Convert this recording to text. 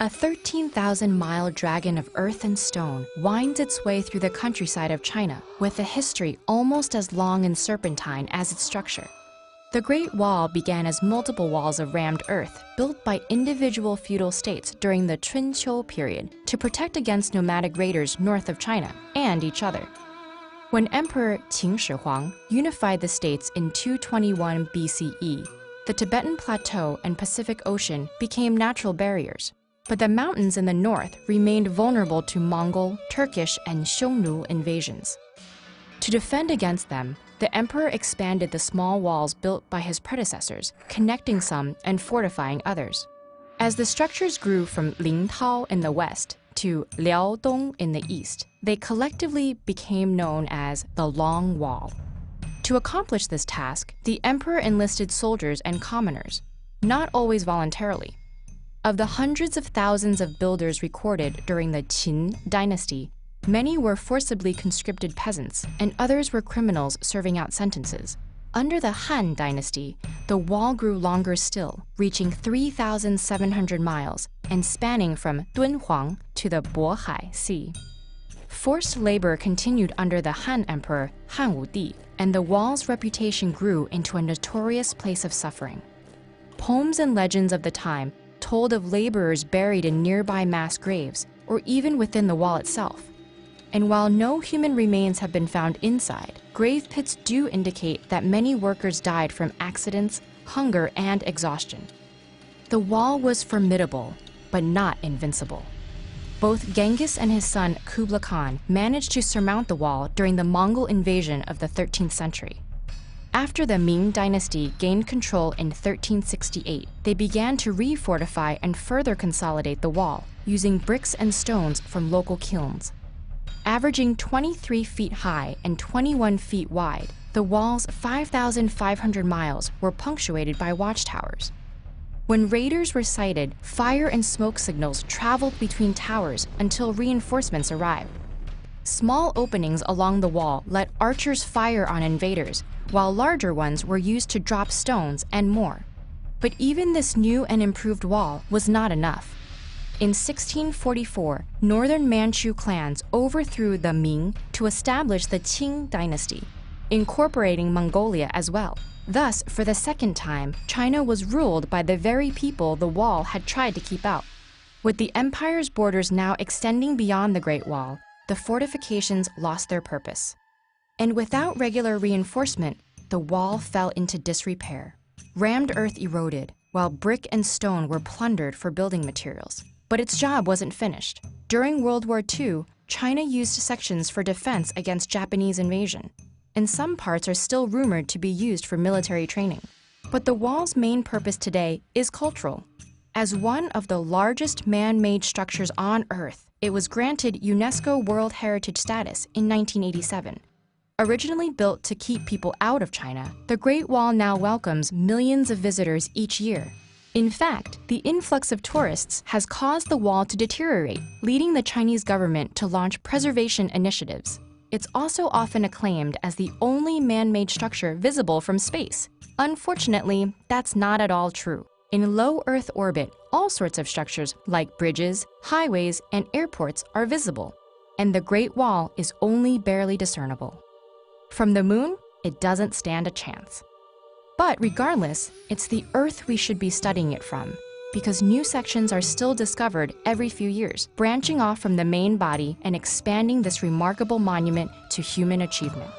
A 13,000-mile dragon of earth and stone winds its way through the countryside of China with a history almost as long and serpentine as its structure. The Great Wall began as multiple walls of rammed earth built by individual feudal states during the Chunqiu period to protect against nomadic raiders north of China and each other. When Emperor Qin Shi Huang unified the states in 221 BCE, the Tibetan Plateau and Pacific Ocean became natural barriers. But the mountains in the north remained vulnerable to Mongol, Turkish, and Xiongnu invasions. To defend against them, the emperor expanded the small walls built by his predecessors, connecting some and fortifying others. As the structures grew from Lingtao in the west to Liaodong in the east, they collectively became known as the Long Wall. To accomplish this task, the emperor enlisted soldiers and commoners, not always voluntarily. Of the hundreds of thousands of builders recorded during the Qin dynasty, many were forcibly conscripted peasants, and others were criminals serving out sentences. Under the Han dynasty, the wall grew longer still, reaching 3,700 miles and spanning from Dunhuang to the Bohai Sea. Forced labor continued under the Han Emperor Han Wudi, and the wall's reputation grew into a notorious place of suffering. Poems and legends of the time told of laborers buried in nearby mass graves or even within the wall itself. And while no human remains have been found inside, grave pits do indicate that many workers died from accidents, hunger, and exhaustion. The wall was formidable, but not invincible. Both Genghis and his son Kublai Khan managed to surmount the wall during the Mongol invasion of the 13th century. After the Ming dynasty gained control in 1368, they began to refortify and further consolidate the wall, using bricks and stones from local kilns. Averaging 23 feet high and 21 feet wide, the wall's 5,500 miles were punctuated by watchtowers. When raiders were sighted, fire and smoke signals traveled between towers until reinforcements arrived. Small openings along the wall let archers fire on invaders, while larger ones were used to drop stones and more. But even this new and improved wall was not enough. In 1644, northern Manchu clans overthrew the Ming to establish the Qing dynasty, incorporating Mongolia as well. Thus, for the second time, China was ruled by the very people the wall had tried to keep out. With the empire's borders now extending beyond the Great Wall, the fortifications lost their purpose. And without regular reinforcement, the wall fell into disrepair. Rammed earth eroded, while brick and stone were plundered for building materials. But its job wasn't finished. During World War II, China used sections for defense against Japanese invasion, and some parts are still rumored to be used for military training. But the wall's main purpose today is cultural. As one of the largest man-made structures on Earth, it was granted UNESCO World Heritage status in 1987. Originally built to keep people out of China, the Great Wall now welcomes millions of visitors each year. In fact, the influx of tourists has caused the wall to deteriorate, leading the Chinese government to launch preservation initiatives. It's also often acclaimed as the only man-made structure visible from space. Unfortunately, that's not at all true. In low Earth orbit, all sorts of structures like bridges, highways, and airports are visible, and the Great Wall is only barely discernible. From the moon, it doesn't stand a chance. But regardless, it's the Earth we should be studying it from, because new sections are still discovered every few years, branching off from the main body and expanding this remarkable monument to human achievement.